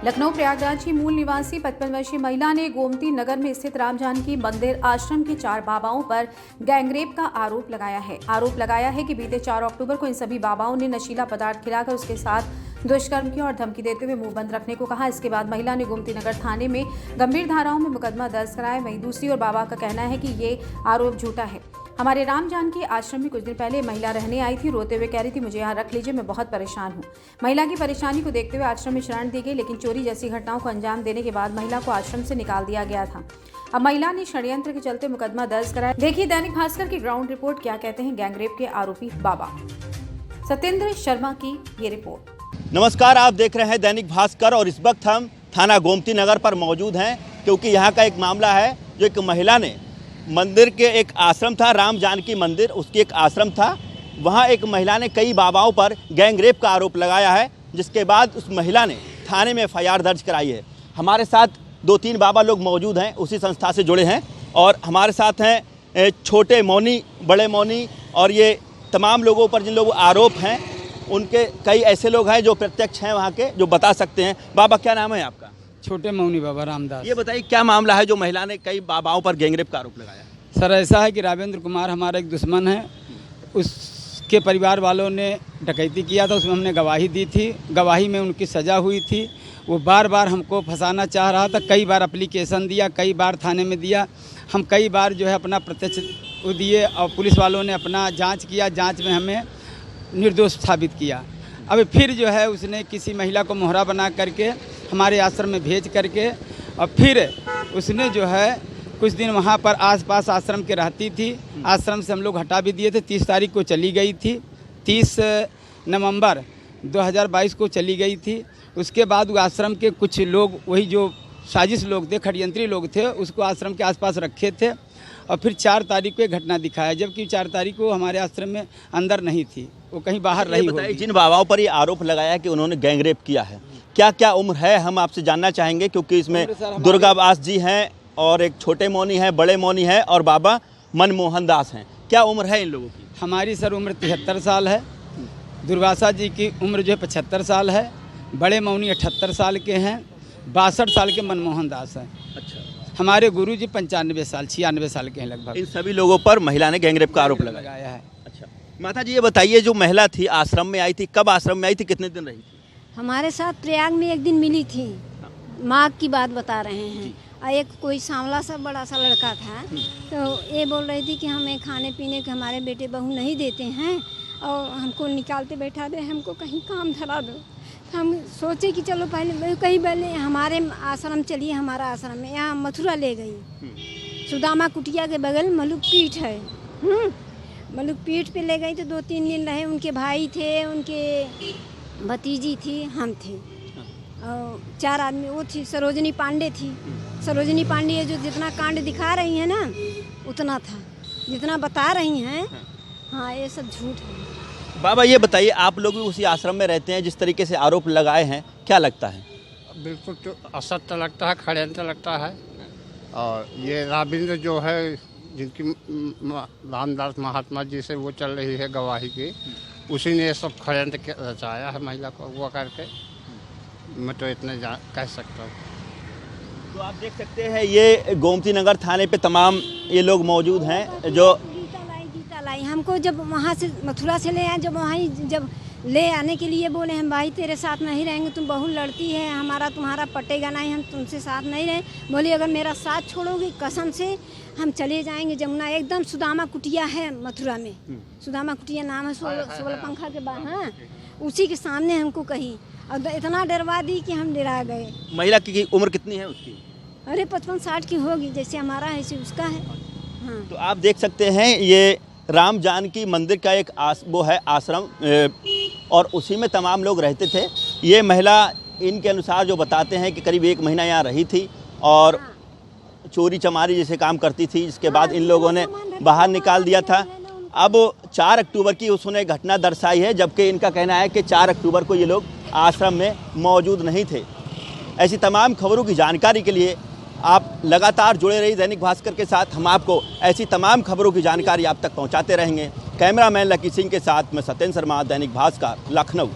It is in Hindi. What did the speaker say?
लखनऊ प्रयागराज की मूल निवासी 55 वर्षीय महिला ने गोमती नगर में स्थित राम जानकी मंदिर आश्रम के 4 बाबाओं पर गैंगरेप का आरोप लगाया है कि बीते 4 अक्टूबर को इन सभी बाबाओं ने नशीला पदार्थ खिलाकर उसके साथ दुष्कर्म किया और धमकी देते हुए मुंह बंद रखने को कहा। इसके बाद महिला ने गोमती नगर थाने में गंभीर धाराओं में मुकदमा दर्ज कराया। वहीं दूसरी ओर बाबा का कहना है कि ये आरोप झूठा है। हमारे राम जानकी आश्रम में कुछ दिन पहले महिला रहने आई थी। रोते हुए कह रही थी, मुझे यहाँ रख लीजिए, मैं बहुत परेशान हूँ। महिला की परेशानी को देखते हुए आश्रम में शरण दी गई, लेकिन चोरी जैसी घटनाओं को अंजाम देने के बाद महिला को आश्रम से निकाल दिया गया था। अब महिला ने षड्यंत्र के चलते मुकदमा दर्ज कराया। देखिए दैनिक भास्कर की ग्राउंड रिपोर्ट, क्या कहते हैं गैंगरेप के आरोपी बाबा। सत्येंद्र शर्मा की ये रिपोर्ट। नमस्कार, आप देख रहे हैं दैनिक भास्कर और इस वक्त हम थाना गोमती नगर पर मौजूद हैं, क्योंकि यहाँ का एक मामला है जो एक महिला ने मंदिर के एक आश्रम था, राम जानकी मंदिर, उसकी एक आश्रम था, वहाँ एक महिला ने कई बाबाओं पर गैंगरेप का आरोप लगाया है, जिसके बाद उस महिला ने थाने में एफआईआर दर्ज कराई है। हमारे साथ 2-3 बाबा लोग मौजूद हैं, उसी संस्था से जुड़े हैं, और हमारे साथ हैं छोटे मौनी, बड़े मौनी, और ये तमाम लोगों पर जिन लोगों आरोप हैं उनके कई ऐसे लोग हैं जो प्रत्यक्ष हैं वहाँ के, जो बता सकते हैं। बाबा, क्या नाम है आपका? छोटे मौनी बाबा रामदास। ये बताइए, क्या मामला है जो महिला ने कई बाबाओं पर गैंगरेप का आरोप लगाया? सर, ऐसा है कि राजेंद्र कुमार हमारा एक दुश्मन है, उसके परिवार वालों ने डकैती किया था, उसमें हमने गवाही दी थी। गवाही में उनकी सज़ा हुई थी। वो बार बार हमको फंसाना चाह रहा था, कई बार एप्लीकेशन दिया, कई बार थाने में दिया, हम कई बार जो है अपना प्रत्यक्ष दिए और पुलिस वालों ने अपना जाँच किया, जाँच में हमें निर्दोष साबित किया। अब फिर जो है उसने किसी महिला को मोहरा बना करके हमारे आश्रम में भेज करके, और फिर उसने जो है कुछ दिन वहाँ पर आसपास आश्रम के रहती थी। आश्रम से हम लोग हटा भी दिए थे। 30 तारीख को चली गई थी, 30 नवंबर 2022 को चली गई थी। उसके बाद वो आश्रम के कुछ लोग, वही जो साजिश लोग थे, षड्यंत्री लोग थे, उसको आश्रम के आसपास रखे थे, और फिर 4 तारीख को एक घटना दिखाया, जबकि 4 तारीख को हमारे आश्रम में अंदर नहीं थी, वो कहीं बाहर रही। बताइए, जिन बाबाओं पर ये आरोप लगाया कि उन्होंने गैंगरेप किया है, क्या क्या उम्र है, हम आपसे जानना चाहेंगे, क्योंकि इसमें दुर्गादास जी हैं और एक छोटे मौनी है, बड़े मौनी है, और बाबा मनमोहन दास हैं। क्या उम्र है इन लोगों की? हमारी सर उम्र 73 साल है, दुर्गासा जी की उम्र जो है 75 साल है, बड़े मौनी 78 साल के हैं, 62 साल के मनमोहन दास हैं। अच्छा, हमारे गुरु जी 95 साल 96 साल के हैं लगभग। इन सभी लोगों पर महिला ने गैंगरेप का आरोप लगाया है। अच्छा माता जी, ये बताइए, जो महिला थी आश्रम में आई थी, कब आश्रम में आई थी, कितने दिन रही थी? हमारे साथ प्रयाग में एक दिन मिली थी, माँ की बात बता रहे हैं। और एक कोई सांवला सा बड़ा सा लड़का था, तो ये बोल रही थी कि हमें खाने पीने के हमारे बेटे बहू नहीं देते हैं और हमको निकालते बैठा दे, हमको कहीं काम धरा दो। तो हम सोचे कि चलो पहले हमारे आश्रम चलिए, हमारा आश्रम में यहाँ मथुरा ले गई। सुदामा कुटिया के बगल मलुक पीठ है, मलुक पीठ पे ले गई, तो 2-3 दिन रहे। उनके भाई थे, उनके भतीजी थी, हम थे, और 4 आदमी। वो थी सरोजनी पांडे थी। सरोजनी पांडे ये जो जितना कांड दिखा रही है ना, उतना था जितना बता रही हैं। हाँ, ये सब झूठ है। बाबा, ये बताइए, आप लोग भी उसी आश्रम में रहते हैं, जिस तरीके से आरोप लगाए हैं, क्या लगता है? बिल्कुल तो असत्य लगता है, षड्यंत्र लगता है। और ये राबिंद्र जो है, जिनकी रामदास महात्मा जी से वो चल रही है गवाही की, उसी ने सब षड्यंत्र रचाया है महिला को अगवा करके। मैं तो इतने कह सकता हूँ। तो आप देख सकते हैं, ये गोमती नगर थाने पे तमाम ये लोग मौजूद हैं जो गीता लाई हमको जब वहाँ से मथुरा से ले आए। जब वहाँ जब ले आने के लिए बोले, हम भाई तेरे साथ नहीं रहेंगे, तुम बहू लड़ती है, हमारा तुम्हारा पटेगा नहीं, हम तुमसे साथ नहीं रहे। बोली अगर मेरा साथ छोड़ोगी कसम से हम चले जाएंगे जमुना। एकदम सुदामा कुटिया है मथुरा में, सुदामा कुटिया नाम है, 16 पंखा के बाद। हाँ, उसी के सामने हमको कही, और इतना डरवा दी कि हम डरा गए। महिला की उम्र कितनी है उसकी? अरे 55-60 की होगी, जैसे हमारा है ऐसे उसका है। हाँ, तो आप देख सकते हैं, ये राम जानकी मंदिर का एक वो है आश्रम, और उसी में तमाम लोग रहते थे। ये महिला इनके अनुसार जो बताते हैं कि करीब 1 महीना यहाँ रही थी और चोरी चमारी जैसे काम करती थी, जिसके बाद इन लोगों ने बाहर निकाल दिया था। अब 4 अक्टूबर की उसने घटना दर्शाई है, जबकि इनका कहना है कि 4 अक्टूबर को ये लोग आश्रम में मौजूद नहीं थे। ऐसी तमाम खबरों की जानकारी के लिए आप लगातार जुड़े रहिए दैनिक भास्कर के साथ। हम आपको ऐसी तमाम खबरों की जानकारी आप तक पहुंचाते रहेंगे। कैमरामैन लकी सिंह के साथ मैं सत्येंद्र शर्मा, दैनिक भास्कर, लखनऊ।